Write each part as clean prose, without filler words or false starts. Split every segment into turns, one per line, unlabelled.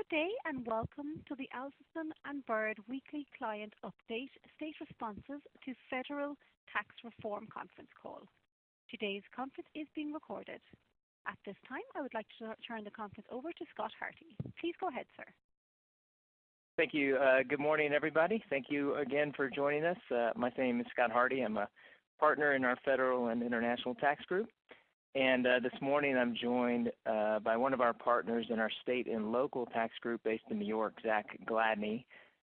Good day and welcome to the Alston and Bird Weekly Client Update State Responses to Federal Tax Reform Conference Call. Today's conference is being recorded. At this time, I would like to turn the conference over to Scott Harty. Please go ahead, sir.
Thank you. Good morning, everybody. Thank you again for joining us. My name is Scott Harty. I'm a partner in our federal and international tax group. And this morning I'm joined by one of our partners in our state and local tax group based in New York, Zach Gladney.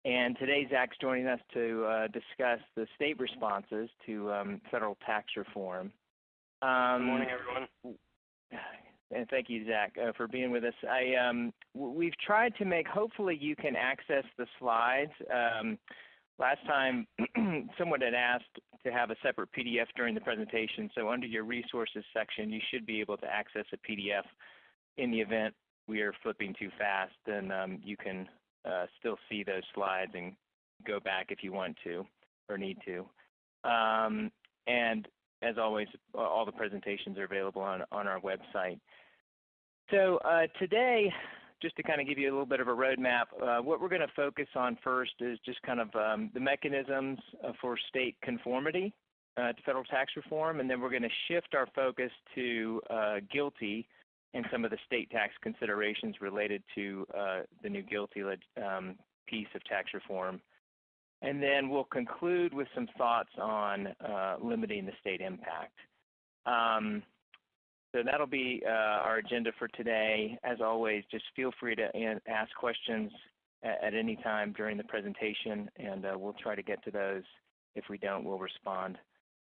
And today Zach's joining us to discuss the state responses to federal tax reform.
Good morning, everyone.
And thank you, Zach, for being with us. We've tried to make, hopefully you can access the slides. Last time, someone had asked to have a separate PDF during the presentation, so under your resources section, you should be able to access a PDF. In the event we are flipping too fast, then you can still see those slides and go back if you want to or need to. And as always, all the presentations are available on our website. So today, just to kind of give you a little bit of a roadmap, what we're going to focus on first is just kind of the mechanisms for state conformity to federal tax reform, and then we're going to shift our focus to GILTI and some of the state tax considerations related to the new GILTI piece of tax reform. And then we'll conclude with some thoughts on limiting the state impact. So that'll be our agenda for today. As always, just feel free to ask questions at any time during the presentation, and we'll try to get to those. If we don't, we'll respond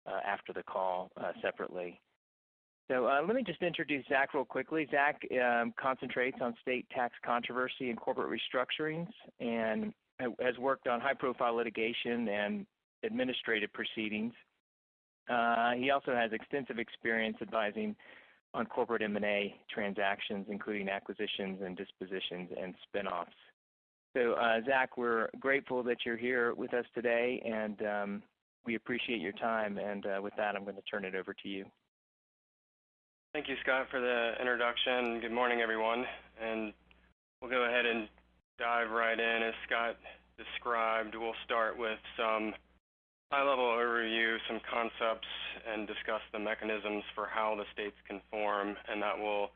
after the call separately. So let me just introduce Zach real quickly. Zach concentrates on state tax controversy and corporate restructurings and has worked on high-profile litigation and administrative proceedings. He also has extensive experience advising on corporate M&A transactions, including acquisitions and dispositions and spinoffs. So Zach, we're grateful that you're here with us today, and we appreciate your time. And with that, I'm going to turn it over to you.
Thank you, Scott, for the introduction. Good morning, everyone. And we'll go ahead and dive right in. As Scott described, we'll start with some high-level overview, some concepts, and discuss the mechanisms for how the states conform, and that will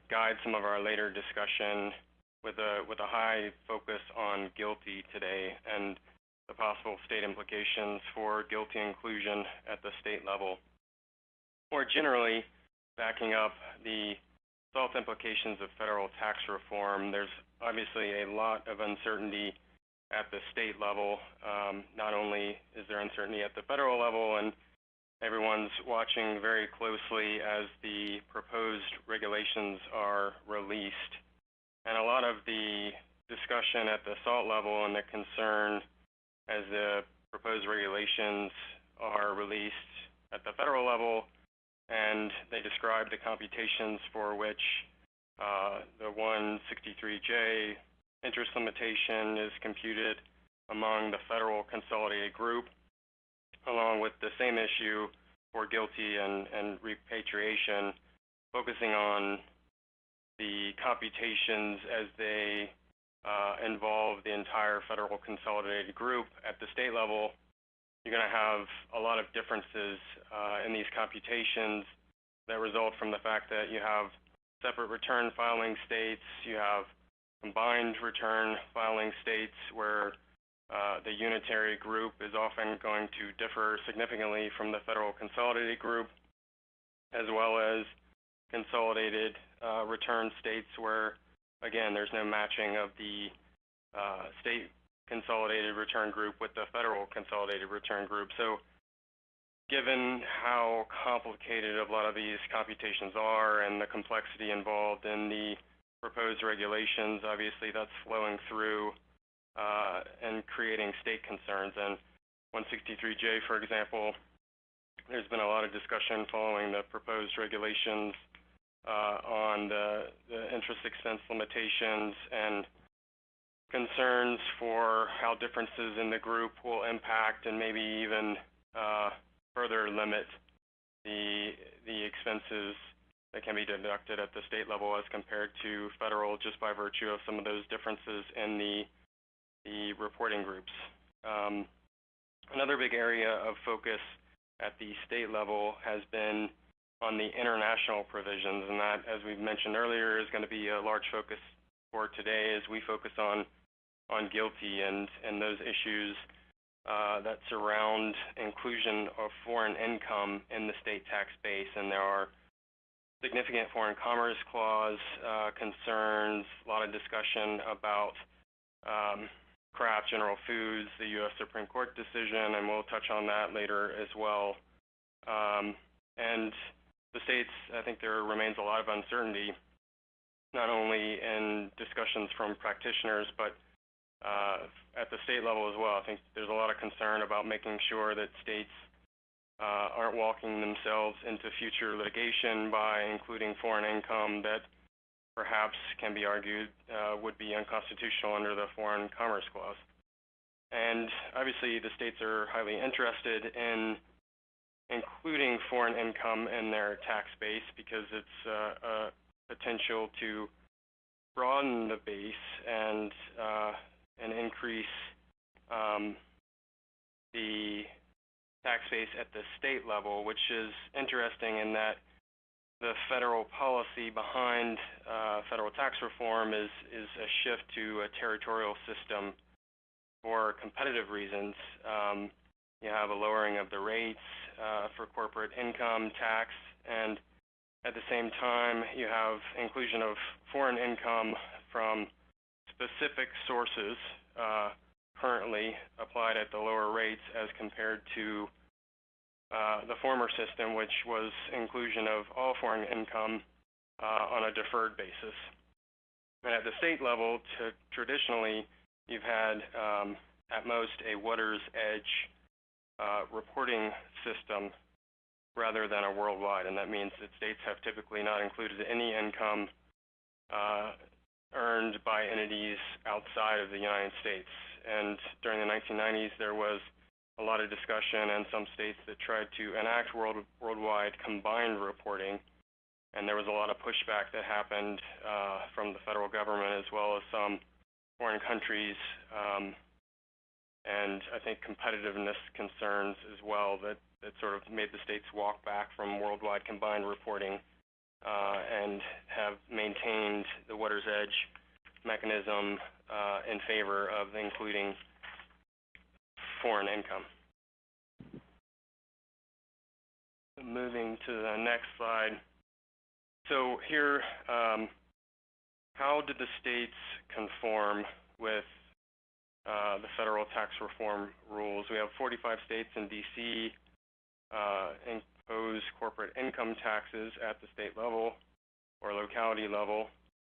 guide some of our later discussion with a high focus on GILTI today and the possible state implications for GILTI inclusion at the state level. More generally, backing up the health implications of federal tax reform, there's obviously a lot of uncertainty at the state level. Not only is there uncertainty at the federal level, and everyone's watching very closely as the proposed regulations are released. And a lot of the discussion at the SALT level and the concern as the proposed regulations are released at the federal level, and they describe the computations for which the 163J interest limitation is computed among the federal consolidated group, along with the same issue for GILTI and repatriation, focusing on the computations as they involve the entire federal consolidated group. At the state level, you're going to have a lot of differences in these computations that result from the fact that you have separate return filing states, you have combined return filing states where the unitary group is often going to differ significantly from the federal consolidated group, as well as consolidated return states where, again, there's no matching of the state consolidated return group with the federal consolidated return group. So given how complicated a lot of these computations are and the complexity involved in the proposed regulations, obviously that's flowing through and creating state concerns. And 163J, for example, there's been a lot of discussion following the proposed regulations on the interest expense limitations and concerns for how differences in the group will impact and maybe even further limit the expenses that can be deducted at the state level as compared to federal, just by virtue of some of those differences in the reporting groups. Another big area of focus at the state level has been on the international provisions, and that, as we've mentioned earlier, is going to be a large focus for today as we focus on GILTI and those issues that surround inclusion of foreign income in the state tax base. And there are significant foreign commerce clause concerns, a lot of discussion about Kraft General Foods, the U.S. Supreme Court decision, and we'll touch on that later as well. And the states, I think there remains a lot of uncertainty, not only in discussions from practitioners, but at the state level as well. I think there's a lot of concern about making sure that states aren't walking themselves into future litigation by including foreign income that perhaps can be argued would be unconstitutional under the Foreign Commerce Clause. And obviously the states are highly interested in including foreign income in their tax base because it's a potential to broaden the base and increase the tax base at the state level, which is interesting in that the federal policy behind federal tax reform is a shift to a territorial system for competitive reasons. You have a lowering of the rates for corporate income tax, and at the same time you have inclusion of foreign income from specific sources currently applied at the lower rates as compared to the former system, which was inclusion of all foreign income on a deferred basis. And at the state level, traditionally, you've had at most a water's edge reporting system rather than a worldwide, and that means that states have typically not included any income earned by entities outside of the United States. And during the 1990s, there was a lot of discussion and some states that tried to enact worldwide combined reporting, and there was a lot of pushback that happened from the federal government as well as some foreign countries, and I think competitiveness concerns as well that sort of made the states walk back from worldwide combined reporting and have maintained the water's edge mechanism in favor of including foreign income. Moving to the next slide. So here, how did the states conform with the federal tax reform rules? We have 45 states in D.C. Impose corporate income taxes at the state level or locality level,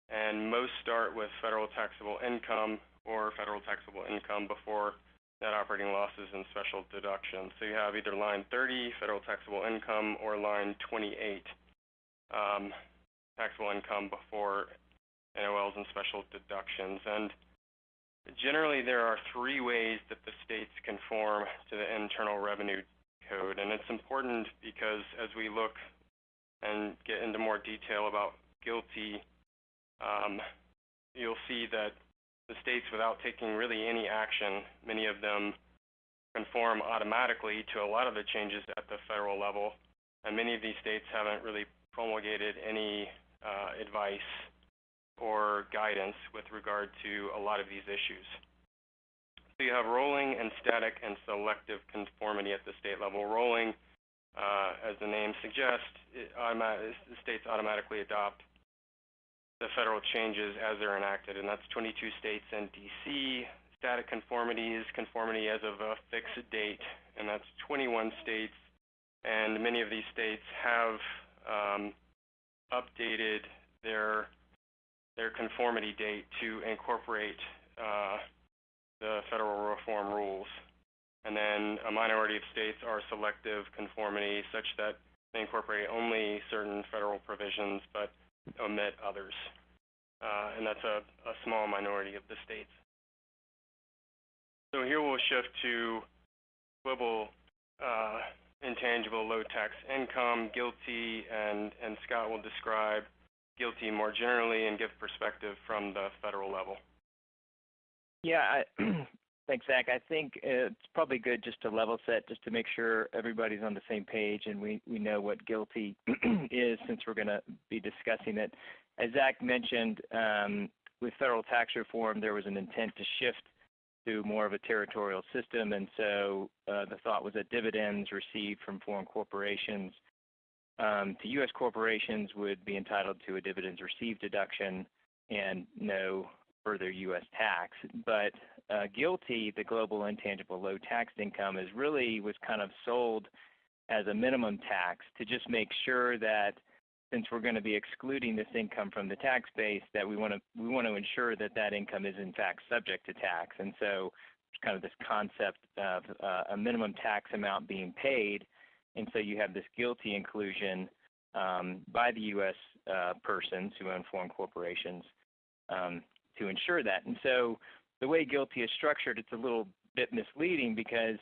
and most start with federal taxable income or federal taxable income before net operating losses and special deductions. So you have either line 30, federal taxable income, or line 28, taxable income before NOLs and special deductions. And generally there are three ways that the states conform to the Internal Revenue Code, and it's important because as we look and get into more detail about GILTI, you'll see that the states, without taking really any action, many of them conform automatically to a lot of the changes at the federal level, and many of these states haven't really promulgated any advice or guidance with regard to a lot of these issues. So you have rolling and static and selective conformity at the state level. Rolling, as the name suggests, the states automatically adopt the federal changes as they're enacted, and that's 22 states and D.C. Static conformity is conformity as of a fixed date, and that's 21 states, and many of these states have updated their conformity date to incorporate the federal reform rules. And then a minority of states are selective conformity, such that they incorporate only certain federal provisions but omit others. And that's a small minority of the states. So here we'll shift to global in intangible low tax income, GILTI, and Scott will describe GILTI more generally and give perspective from the federal level.
Yeah, thanks, Zach. I think it's probably good just to level set, just to make sure everybody's on the same page and we know what GILTI is, since we're going to be discussing it. As Zach mentioned, with federal tax reform, there was an intent to shift to more of a territorial system, and so the thought was that dividends received from foreign corporations to U.S. corporations would be entitled to a dividends received deduction and no further U.S. tax. But GILTI, the Global Intangible Low Taxed Income, was kind of sold as a minimum tax to just make sure that, since we're going to be excluding this income from the tax base, that we want to ensure that that income is in fact subject to tax. And so it's kind of this concept of a minimum tax amount being paid, and so you have this GILTI inclusion by the U.S. persons who own foreign corporations to ensure that. And so the way GILTI is structured, it's a little bit misleading because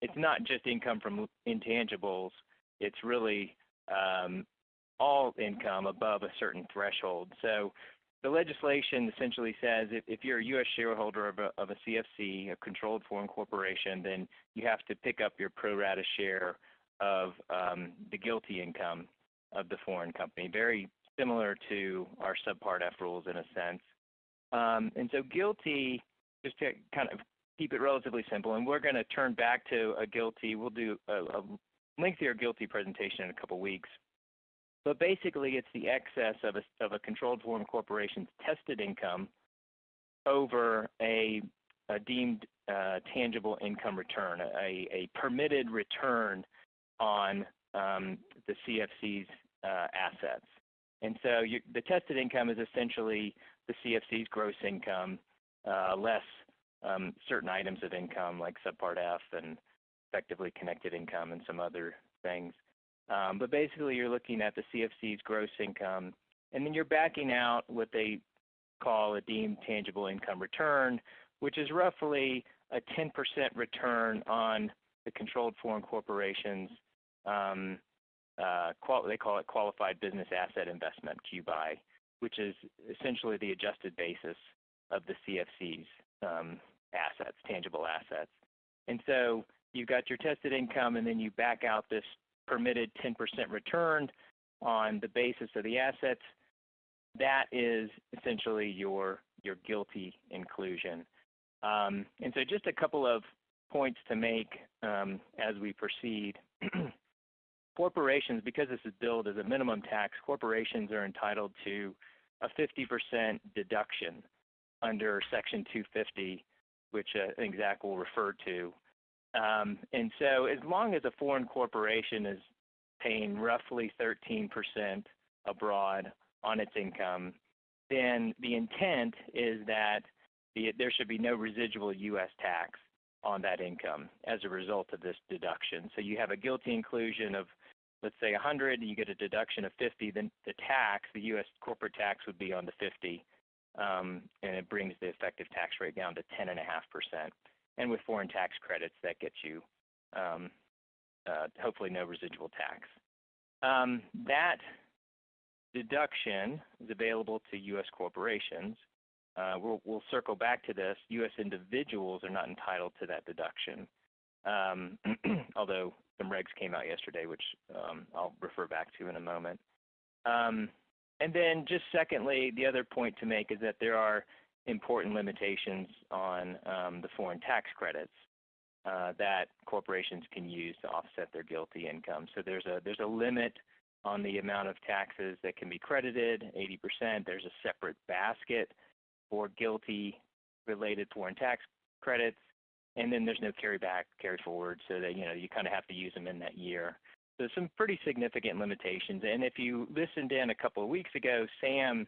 it's not just income from intangibles. It's really all income above a certain threshold. So the legislation essentially says if you're a U.S. shareholder of a CFC, a controlled foreign corporation, then you have to pick up your pro rata share of the GILTI income of the foreign company, very similar to our Subpart F rules in a sense. And so GILTI, just to kind of keep it relatively simple, and we're going to turn back to a GILTI. We'll do a lengthier GILTI presentation in a couple weeks. But basically, it's the excess of a controlled foreign corporation's tested income over a deemed tangible income return, a permitted return on the CFC's assets. And so the tested income is essentially the CFC's gross income less certain items of income like Subpart F and effectively connected income and some other things. But basically, you're looking at the CFC's gross income, and then you're backing out what they call a deemed tangible income return, which is roughly a 10% return on the controlled foreign corporation's, they call it qualified business asset investment, QBI, which is essentially the adjusted basis of the CFC's assets, tangible assets. And so you've got your tested income, and then you back out this permitted 10% return on the basis of the assets. That is essentially your GILTI inclusion. And so just a couple of points to make as we proceed. Corporations, because this is billed as a minimum tax, corporations are entitled to a 50% deduction under Section 250, which I think Zach will refer to. And so as long as a foreign corporation is paying roughly 13% abroad on its income, then the intent is that there should be no residual U.S. tax on that income as a result of this deduction. So you have a GILTI inclusion of, let's say, 100, and you get a deduction of 50, then the tax, the U.S. corporate tax, would be on the 50, and it brings the effective tax rate down to 10.5%. And with foreign tax credits, that gets you hopefully no residual tax. That deduction is available to U.S. corporations. We'll circle back to this. U.S. individuals are not entitled to that deduction, although some regs came out yesterday, which I'll refer back to in a moment. And then just secondly, the other point to make is that there are important limitations on the foreign tax credits that corporations can use to offset their GILTI income. So there's a limit on the amount of taxes that can be credited, 80%. There's a separate basket for GILTI-related foreign tax credits, and then there's no carryback, carry forward, so that you kind of have to use them in that year. So some pretty significant limitations. And if you listened in a couple of weeks ago, Sam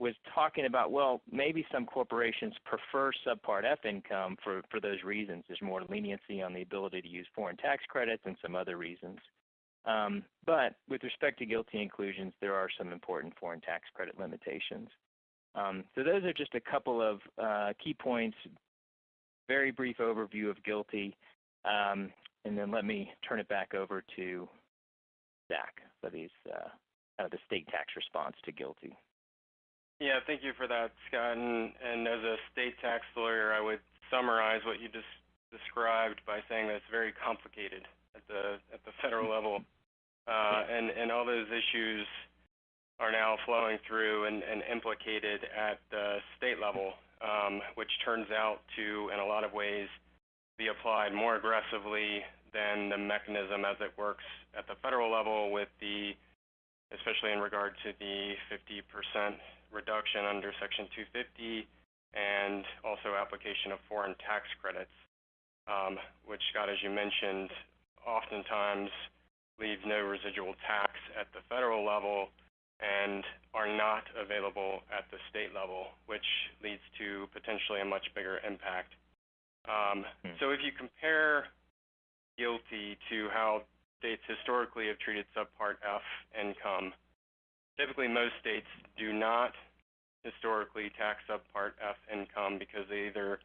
was talking about, well, maybe some corporations prefer Subpart F income for those reasons. There's more leniency on the ability to use foreign tax credits and some other reasons. But with respect to GILTI inclusions, there are some important foreign tax credit limitations. So those are just a couple of key points, very brief overview of GILTI. And then let me turn it back over to Zach for these the state tax response to GILTI.
Yeah, thank you for that, Scott. And as a state tax lawyer, I would summarize what you just described by saying that it's very complicated at the federal level, and all those issues are now flowing through and implicated at the state level, which turns out to, in a lot of ways, be applied more aggressively than the mechanism as it works at the federal level, with especially in regard to the 50% reduction under Section 250 and also application of foreign tax credits, which, Scott, as you mentioned, oftentimes leave no residual tax at the federal level and are not available at the state level, which leads to potentially a much bigger impact. So if you compare GILTI to how states historically have treated Subpart F income, typically most states do not historically tax Subpart F income because they either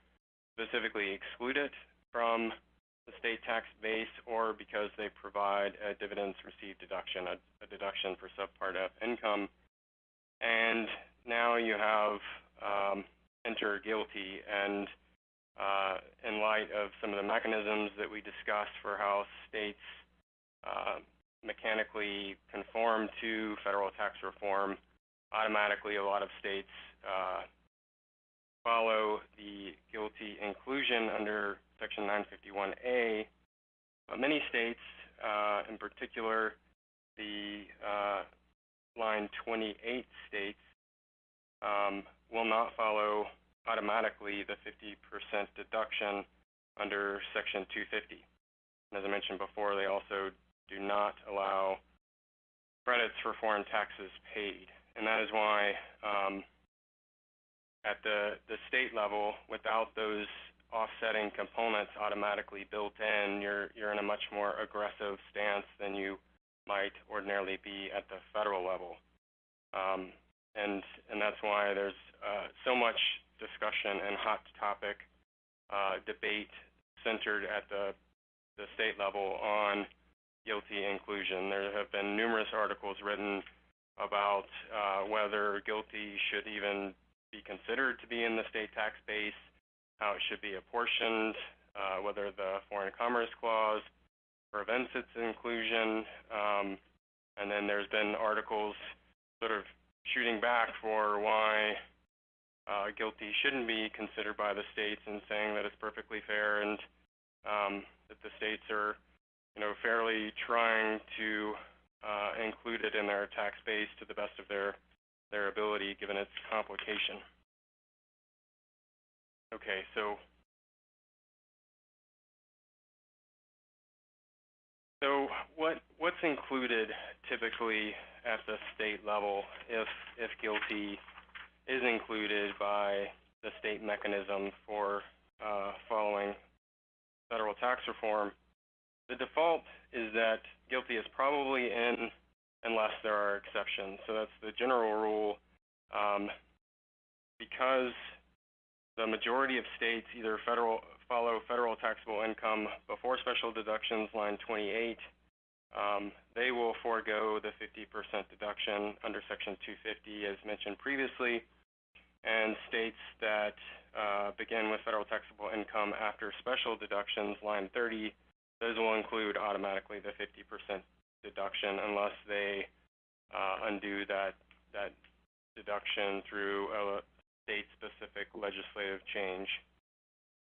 specifically exclude it from the state tax base or because they provide a dividends received deduction, a deduction for Subpart F income. And now you have enter GILTI, and in light of some of the mechanisms that we discussed for how states mechanically conform to federal tax reform, automatically a lot of states follow the GILTI inclusion under Section 951A. But many states, in particular the line 28 states, will not follow automatically the 50% deduction under Section 250. And as I mentioned before, they also do not allow credits for foreign taxes paid. And that is why at the state level, without those offsetting components automatically built in, you're in a much more aggressive stance than you might ordinarily be at the federal level. And that's why there's so much discussion and hot topic debate centered at the state level on GILTI inclusion. There have been numerous articles written about whether GILTI should even be considered to be in the state tax base, how it should be apportioned, whether the Foreign Commerce Clause prevents its inclusion, and then there's been articles sort of shooting back for why GILTI shouldn't be considered by the states and saying that it's perfectly fair and that the states are, fairly trying to include it in their tax base to the best of their ability, given its complication. Okay, so what's included typically at the state level if GILTI is included by the state mechanism for following federal tax reform? The default is that GILTI is probably in unless there are exceptions. So that's the general rule. Because the majority of states either follow federal taxable income before special deductions, line 28, they will forego the 50% deduction under Section 250, as mentioned previously. And states that begin with federal taxable income after special deductions, line 30, those will include automatically the 50% deduction unless they undo that deduction through a state-specific legislative change.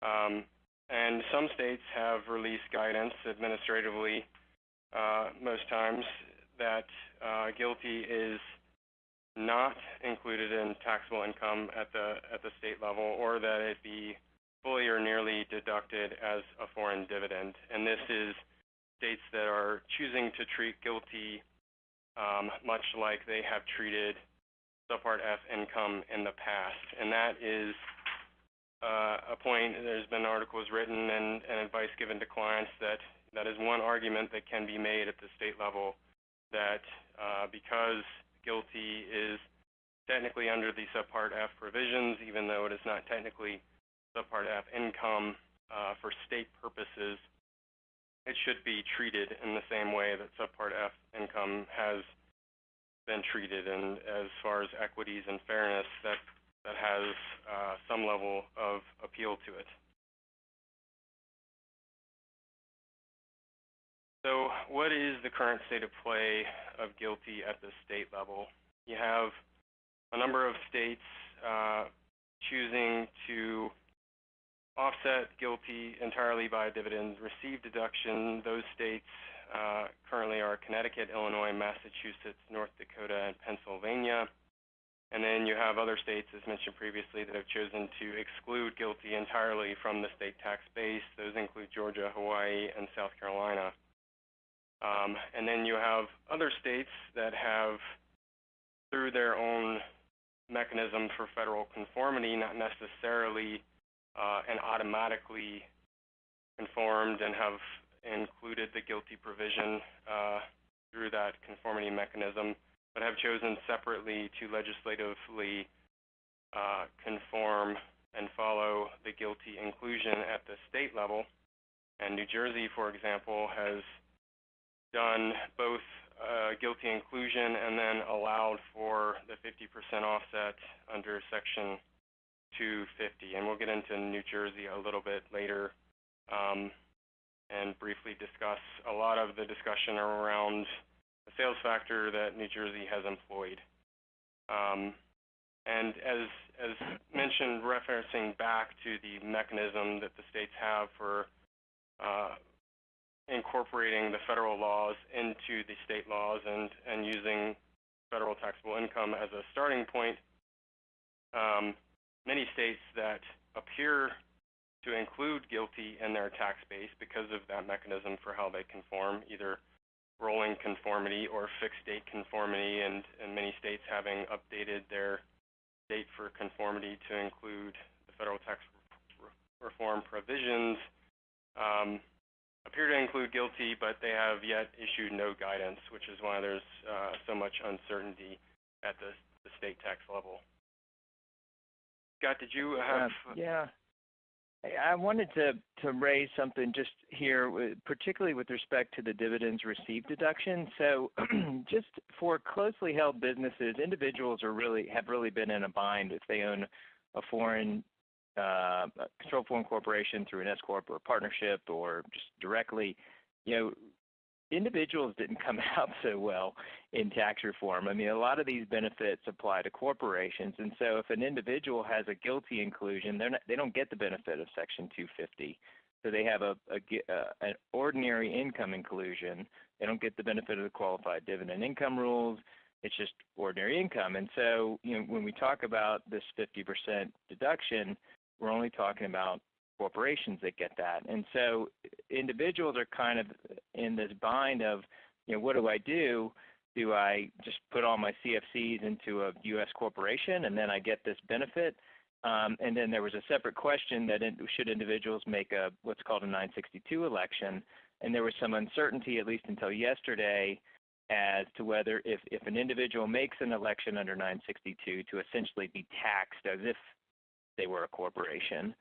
And some states have released guidance administratively most times that GILTI is not included in taxable income at the state level, or that it be fully or nearly deducted as a foreign dividend. And this is states that are choosing to treat GILTI much like they have treated Subpart F income in the past. And that is a point. There's been articles written and advice given to clients that is one argument that can be made at the state level, that because GILTI is technically under the Subpart F provisions, even though it is not technically Subpart F income for state purposes, it should be treated in the same way that Subpart F income has been treated, and as far as equities and fairness, that has some level of appeal to it. So what is the current state of play of GILTI at the state level? You have a number of states choosing to offset GILTI entirely by dividend received deduction. Those states currently are Connecticut, Illinois, Massachusetts, North Dakota, and Pennsylvania. And then you have other states, as mentioned previously, that have chosen to exclude GILTI entirely from the state tax base. Those include Georgia, Hawaii, and South Carolina. And then you have other states that have, through their own mechanism for federal conformity, not necessarily and automatically conformed and have included the GILTI provision through that conformity mechanism, but have chosen separately to legislatively conform and follow the GILTI inclusion at the state level. And New Jersey, for example, has done both GILTI inclusion and then allowed for the 50% offset under Section 250. And we'll get into New Jersey a little bit later and briefly discuss a lot of the discussion around the sales factor that New Jersey has employed. And as mentioned, referencing back to the mechanism that the states have for incorporating the federal laws into the state laws and using federal taxable income as a starting point, many states that appear to include GILTI in their tax base because of that mechanism for how they conform, either rolling conformity or fixed date conformity, and many states having updated their date for conformity to include the federal tax reform provisions, appear to include GILTI, but they have yet issued no guidance, which is why there's so much uncertainty at the state tax level. Scott, did you have?
Yeah. I wanted to raise something just here, particularly with respect to the dividends received deduction. So just for closely held businesses, individuals have really been in a bind if they own a foreign controlled foreign corporation through an S corp or a partnership or just directly. Individuals didn't come out so well in tax reform. I mean, a lot of these benefits apply to corporations, and so if an individual has a GILTI inclusion, they don't get the benefit of Section 250. So they have an ordinary income inclusion. They don't get the benefit of the qualified dividend income rules. It's just ordinary income. And so, when we talk about this 50% deduction, we're only talking about corporations that get that. And so individuals are kind of in this bind of, what do I do? Do I just put all my CFCs into a U.S. corporation and then I get this benefit? And then there was a separate question that should individuals make what's called a 962 election? And there was some uncertainty, at least until yesterday, as to whether if an individual makes an election under 962 to essentially be taxed as if they were a corporation,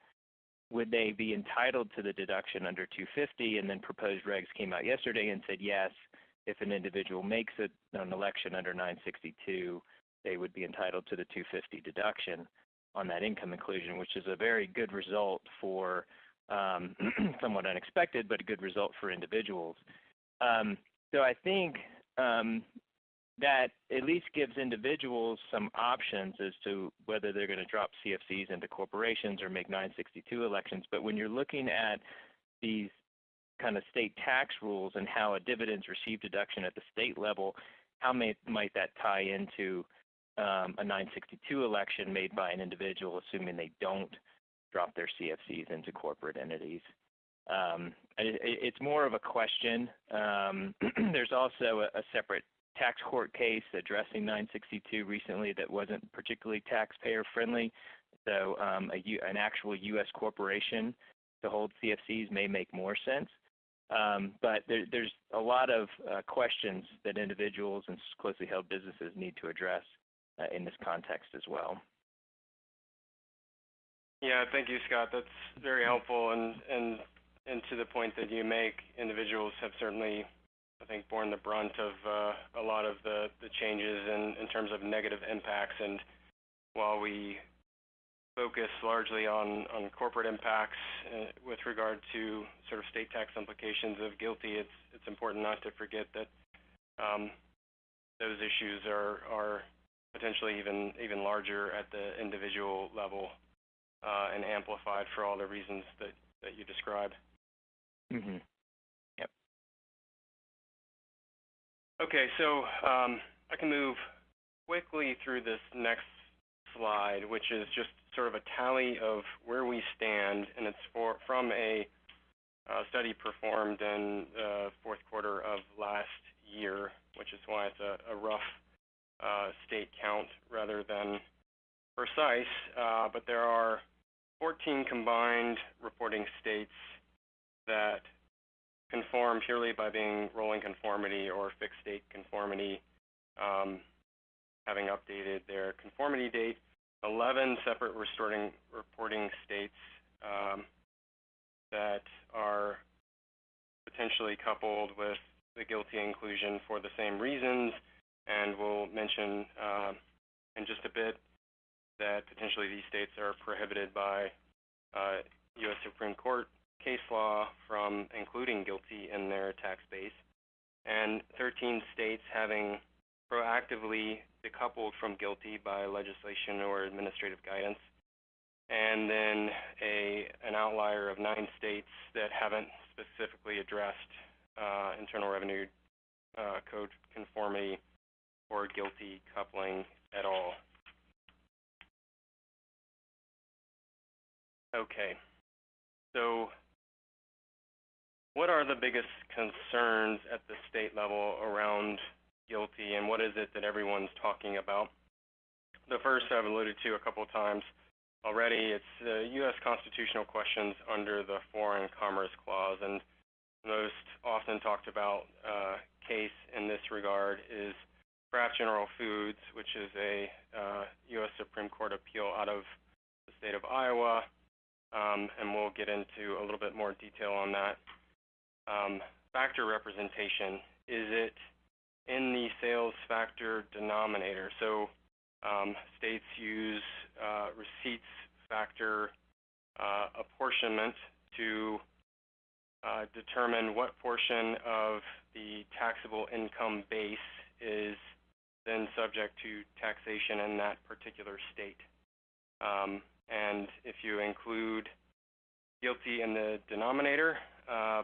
would they be entitled to the deduction under 250? And then proposed regs came out yesterday and said yes, if an individual makes an election under 962, they would be entitled to the 250 deduction on that income inclusion, which is a very good result for somewhat unexpected, but a good result for individuals. So I think that at least gives individuals some options as to whether they're going to drop CFCs into corporations or make 962 elections. But when you're looking at these kind of state tax rules and how a dividends received deduction at the state level, how might that tie into a 962 election made by an individual, assuming they don't drop their CFCs into corporate entities? It's more of a question. There's also a separate tax court case addressing 962 recently that wasn't particularly taxpayer friendly. So an actual U.S. corporation to hold CFCs may make more sense. But there's a lot of questions that individuals and closely held businesses need to address in this context as well.
Yeah, thank you, Scott. That's very helpful. And and to the point that you make, individuals have certainly, I think, borne the brunt of a lot of the changes in terms of negative impacts. And while we focus largely on corporate impacts with regard to sort of state tax implications of GILTI, it's important not to forget that those issues are potentially even larger at the individual level and amplified for all the reasons that you described.
Mm-hmm. Yep.
Okay, so I can move quickly through this next slide, which is just sort of a tally of where we stand, and it's from a study performed in the fourth quarter of last year, which is why it's a rough state count rather than precise, but there are 14 combined reporting states that conform purely by being rolling conformity or fixed state conformity, having updated their conformity date. 11 separate reporting states that are potentially coupled with the GILTI inclusion for the same reasons, and we'll mention in just a bit that potentially these states are prohibited by U.S. Supreme Court case law from including GILTI in their tax base, and 13 states having proactively decoupled from GILTI by legislation or administrative guidance, and then an outlier of 9 states that haven't specifically addressed Internal Revenue Code conformity or GILTI coupling at all. Okay, so what are the biggest concerns at the state level around GILTI, and what is it that everyone's talking about? The first I've alluded to a couple of times already. It's U.S. constitutional questions under the Foreign Commerce Clause, and the most often talked about case in this regard is Kraft General Foods, which is a U.S. Supreme Court appeal out of the state of Iowa, and we'll get into a little bit more detail on that. Factor representation, is it in the sales factor denominator? So states use receipts factor apportionment to determine what portion of the taxable income base is then subject to taxation in that particular state. And if you include GILTI in the denominator,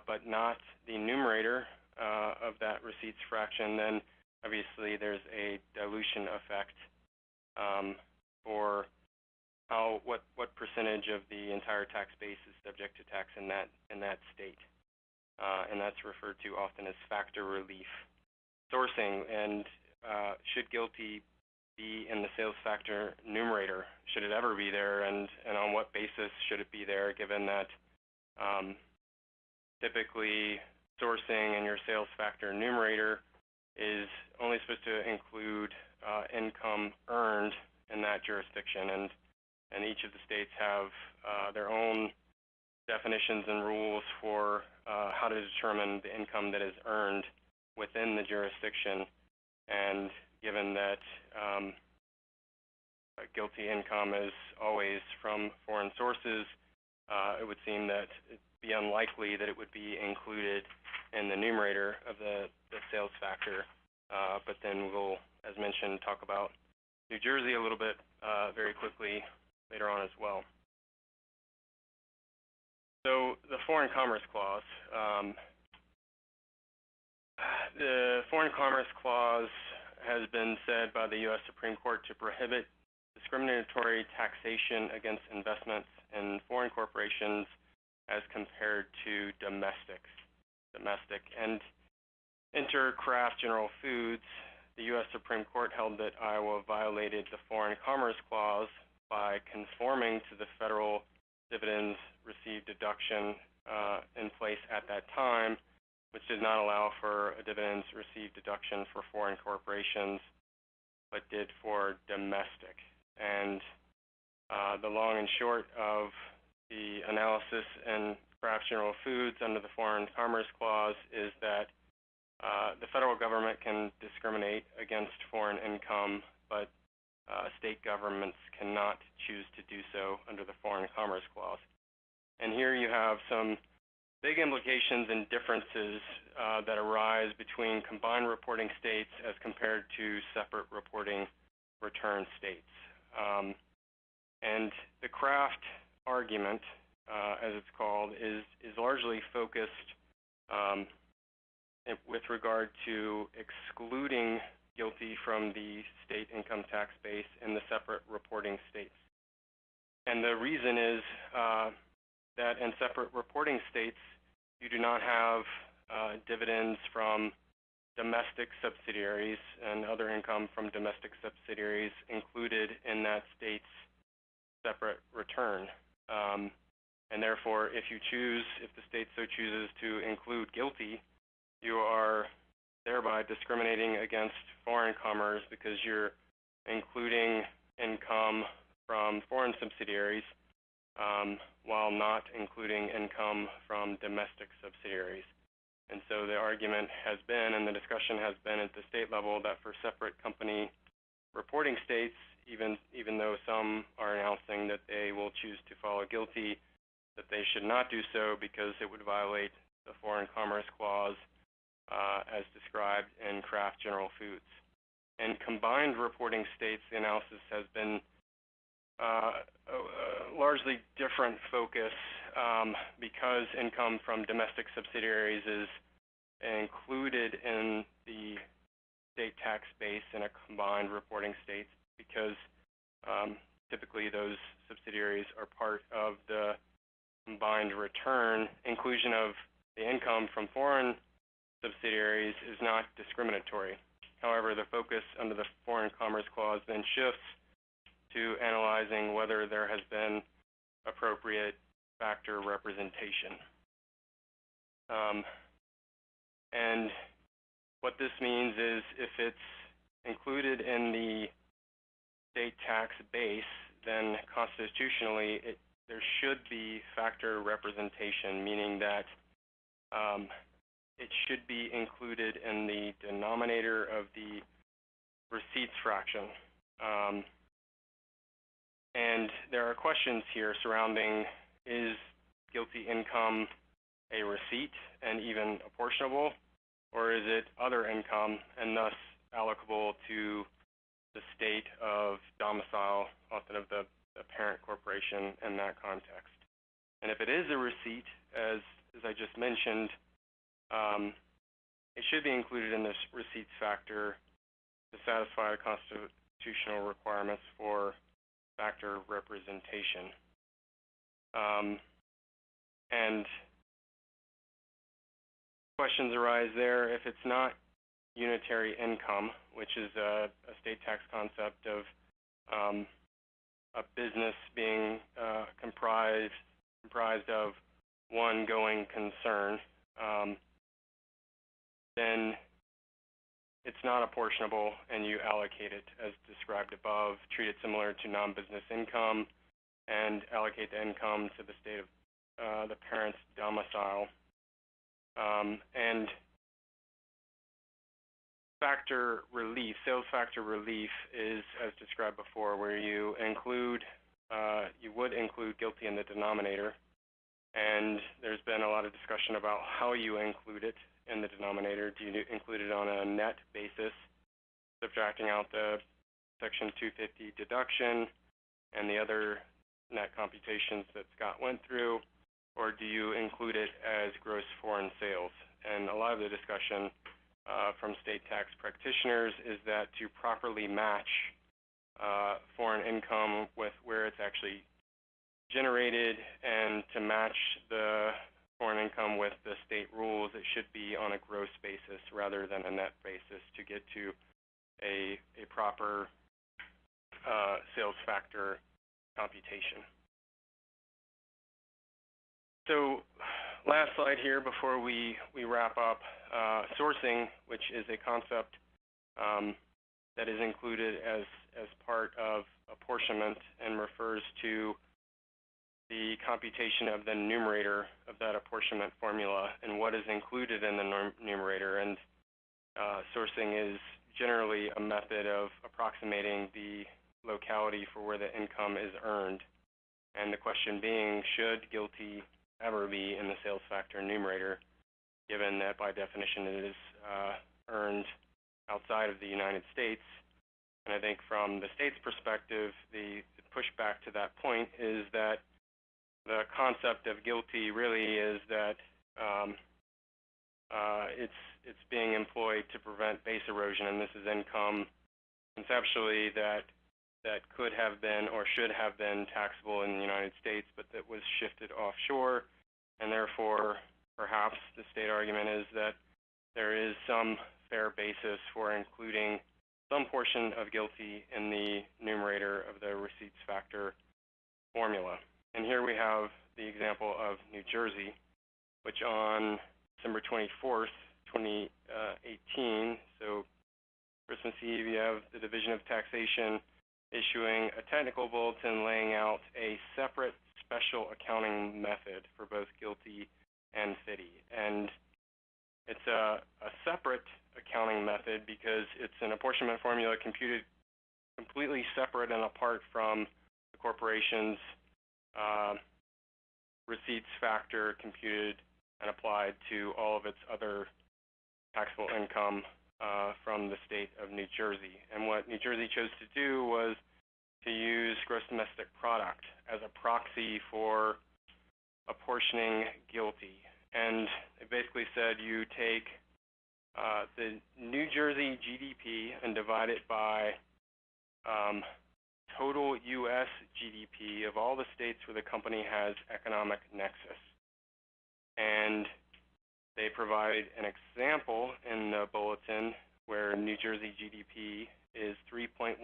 but not the numerator of that receipts fraction, then obviously there's a dilution effect for what percentage of the entire tax base is subject to tax in that state, and that's referred to often as factor relief. Sourcing, and should GILTI be in the sales factor numerator? Should it ever be there, and on what basis should it be there, given that typically sourcing in your sales factor numerator is only supposed to include income earned in that jurisdiction, and each of the states have their own definitions and rules for how to determine the income that is earned within the jurisdiction. And given that GILTI income is always from foreign sources, it would seem that it'd be unlikely that it would be included in the numerator of the sales factor. But then we'll, as mentioned, talk about New Jersey a little bit very quickly later on as well. So the Foreign Commerce Clause. The Foreign Commerce Clause has been said by the U.S. Supreme Court to prohibit discriminatory taxation against investments in foreign corporations as compared to domestic. And enter Kraft General Foods, the U.S. Supreme Court held that Iowa violated the Foreign Commerce Clause by conforming to the federal dividends received deduction in place at that time, which did not allow for a dividends received deduction for foreign corporations, but did for domestic. And the long and short of the analysis in Craft General Foods under the Foreign Commerce Clause is that the federal government can discriminate against foreign income, but state governments cannot choose to do so under the Foreign Commerce Clause. And here you have some big implications and differences that arise between combined reporting states as compared to separate reporting return states. And the Craft argument, as it's called, is largely focused with regard to excluding GILTI from the state income tax base in the separate reporting states. And the reason is that in separate reporting states, you do not have dividends from domestic subsidiaries and other income from domestic subsidiaries included in that state's separate return. And therefore, if the state so chooses to include GILTI, you are thereby discriminating against foreign commerce because you're including income from foreign subsidiaries while not including income from domestic subsidiaries. And so the argument has been, and the discussion has been at the state level, that for separate company reporting states, even though some are announcing that they will choose to follow GILTI, that they should not do so because it would violate the Foreign Commerce Clause as described in Craft General Foods. In combined reporting states, the analysis has been a largely different focus because income from domestic subsidiaries is included in the state tax base in a combined reporting state because typically those subsidiaries are part of the combined return. Inclusion of the income from foreign subsidiaries is not discriminatory. However, the focus under the Foreign Commerce Clause then shifts to analyzing whether there has been appropriate factor representation. And what this means is if it's included in the state tax base, then constitutionally there should be factor representation, meaning that it should be included in the denominator of the receipts fraction. And there are questions here surrounding, is GILTI income a receipt and even apportionable, or is it other income and thus allocable to the state of domicile, often of the parent corporation in that context? And if it is a receipt, as I just mentioned, it should be included in this receipts factor to satisfy the constitutional requirements for factor representation. And questions arise there if it's not unitary income, which is a state tax concept of a business being comprised of one going concern, then it's not apportionable and you allocate it as described above, treat it similar to non-business income, and allocate the income to the state of the parent's domicile. And factor relief, sales factor relief is, as described before, where you would include GILTI in the denominator. And there's been a lot of discussion about how you include it in the denominator. Do you include it on a net basis, subtracting out the Section 250 deduction and the other net computations that Scott went through, or do you include it as gross foreign sales? And a lot of the discussion from state tax practitioners is that to properly match foreign income with where it's actually generated and to match the foreign income with the state rules, it should be on a gross basis rather than a net basis to get to a proper sales factor computation. So last slide here before we wrap up, sourcing, which is a concept that is included as part of apportionment and refers to the computation of the numerator of that apportionment formula and what is included in the numerator. And sourcing is generally a method of approximating the locality for where the income is earned. And the question being, should GILTI ever be in the sales factor numerator, given that by definition it is earned outside of the United States? And I think from the state's perspective, the pushback to that point is that the concept of GILTI really is that it's being employed to prevent base erosion, and this is income conceptually that could have been or should have been taxable in the United States, but that was shifted offshore, and therefore perhaps the state argument is that there is some fair basis for including some portion of GILTI in the numerator of the receipts factor formula. And here we have the example of New Jersey, which on December 24th, 2018, so Christmas Eve, you have the Division of Taxation issuing a technical bulletin laying out a separate special accounting method for both GILTI and FDII. And it's a separate accounting method because it's an apportionment formula computed completely separate and apart from the corporation's receipts factor computed and applied to all of its other taxable income from the state of New Jersey. And what New Jersey chose to do was to use gross domestic product as a proxy for apportioning GILTI. And it basically said you take the New Jersey GDP and divide it by total U.S. GDP of all the states where the company has economic nexus. And they provide an example in the bulletin where New Jersey GDP is 3.1%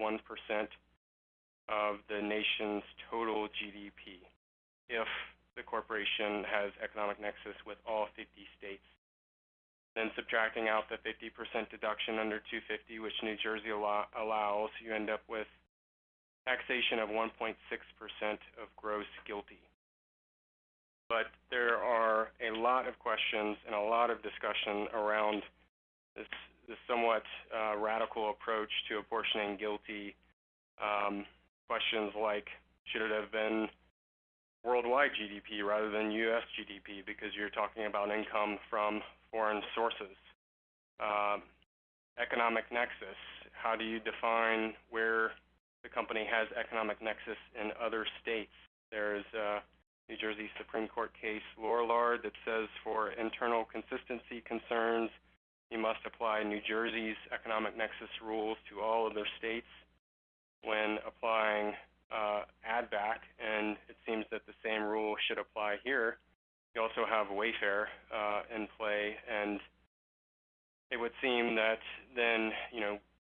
of the nation's total GDP if the corporation has economic nexus with all 50 states. Then subtracting out the 50% deduction under 250, which New Jersey allows, you end up with taxation of 1.6% of gross GILTI. But there are a lot of questions and a lot of discussion around this somewhat radical approach to apportioning GILTI. Questions like, should it have been worldwide GDP rather than U.S. GDP because you're talking about income from foreign sources? Economic nexus, how do you define where the company has economic nexus in other states? There's New Jersey Supreme Court case Lorillard that says for internal consistency concerns, you must apply New Jersey's economic nexus rules to all other states when applying add back, and it seems that the same rule should apply here. You also have Wayfair in play, and it would seem that then,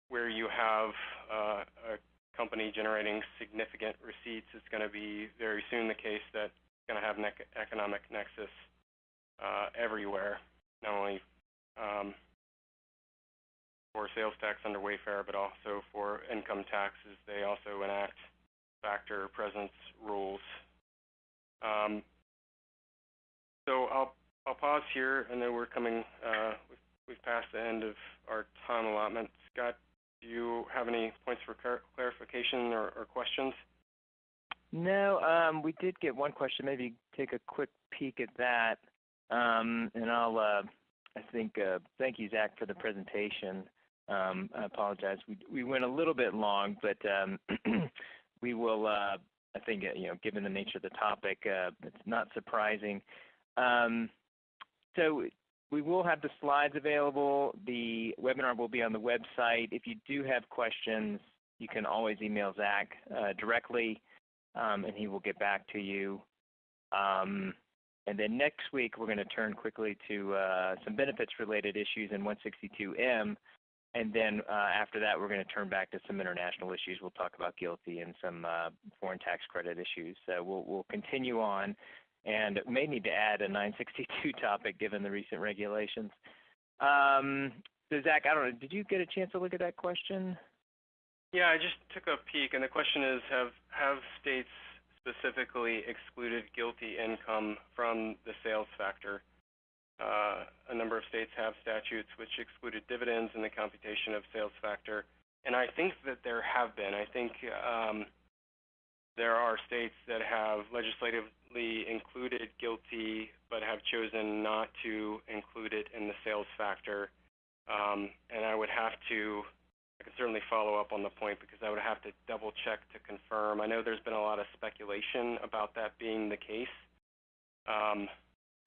where you have a company generating significant receipts, it's going to be very soon the case that it's going to have economic nexus everywhere, not only for sales tax under Wayfair, but also for income taxes. They also enact factor presence rules. So I'll pause here. I know we're coming, we've passed the end of our time allotment. Scott, do you have any points for clarification or questions?
No, we did get one question. Maybe take a quick peek at that. And I'll, I think, thank you, Zach, for the presentation. I apologize. We went a little bit long, but we will, I think, given the nature of the topic, it's not surprising. So we will have the slides available. The webinar will be on the website. If you do have questions, you can always email Zach directly, and he will get back to you. And then next week, we're going to turn quickly to some benefits-related issues in 162M. And then after that, we're going to turn back to some international issues. We'll talk about GILTI and some foreign tax credit issues. So we'll continue on, and may need to add a 962 topic given the recent regulations. So Zach, I don't know, did you get a chance to look at that question?
Yeah, I just took a peek, and the question is, have states specifically excluded GILTI income from the sales factor. A number of states have statutes which excluded dividends in the computation of sales factor, and I think that there have been. I think there are states that have legislatively included GILTI but have chosen not to include it in the sales factor. And I would have to, I can certainly follow up on the point because I would have to double check to confirm. I know there's been a lot of speculation about that being the case.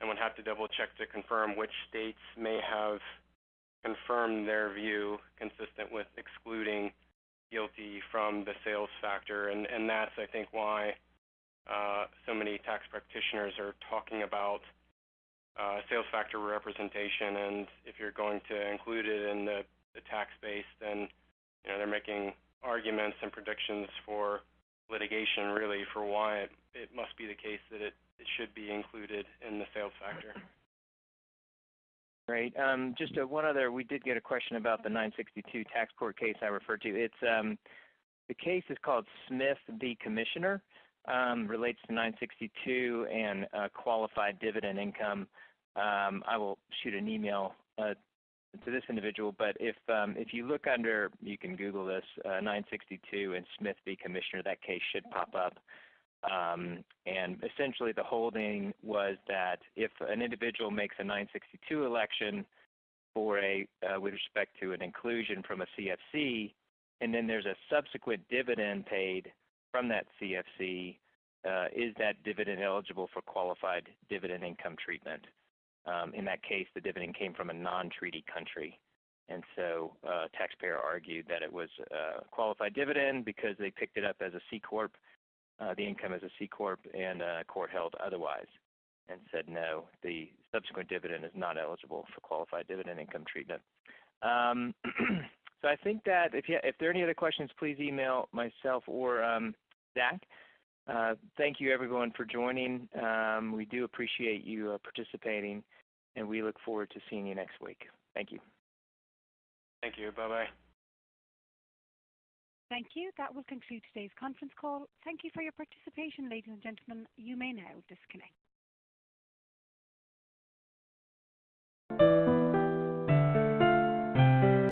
And would have to double check to confirm which states may have confirmed their view consistent with excluding GILTI from the sales factor. And that's, I think, why so many tax practitioners are talking about sales factor representation. And if you're going to include it in the tax base, then they're making arguments and predictions for litigation, really, for why it must be the case that it should be included in the sales factor.
Great. Just one other, we did get a question about the 962 tax court case I referred to. It's the case is called Smith v. Commissioner, relates to 962 and qualified dividend income. I will shoot an email to this individual, but if you look under, you can Google this, 962 and Smith v. Commissioner, that case should pop up. And essentially the holding was that if an individual makes a 962 election for with respect to an inclusion from a CFC, and then there's a subsequent dividend paid from that CFC, is that dividend eligible for qualified dividend income treatment? In that case, the dividend came from a non-treaty country. And so taxpayer argued that it was a qualified dividend because they picked it up as a C Corp, the income as a C Corp, and court held otherwise and said no, the subsequent dividend is not eligible for qualified dividend income treatment. So I think that if there are any other questions, please email myself or Zach. Thank you, everyone, for joining. We do appreciate you participating, and we look forward to seeing you next week. Thank you.
Thank you. Bye-bye.
Thank you. That will conclude today's conference call. Thank you for your participation, ladies and gentlemen. You may now disconnect.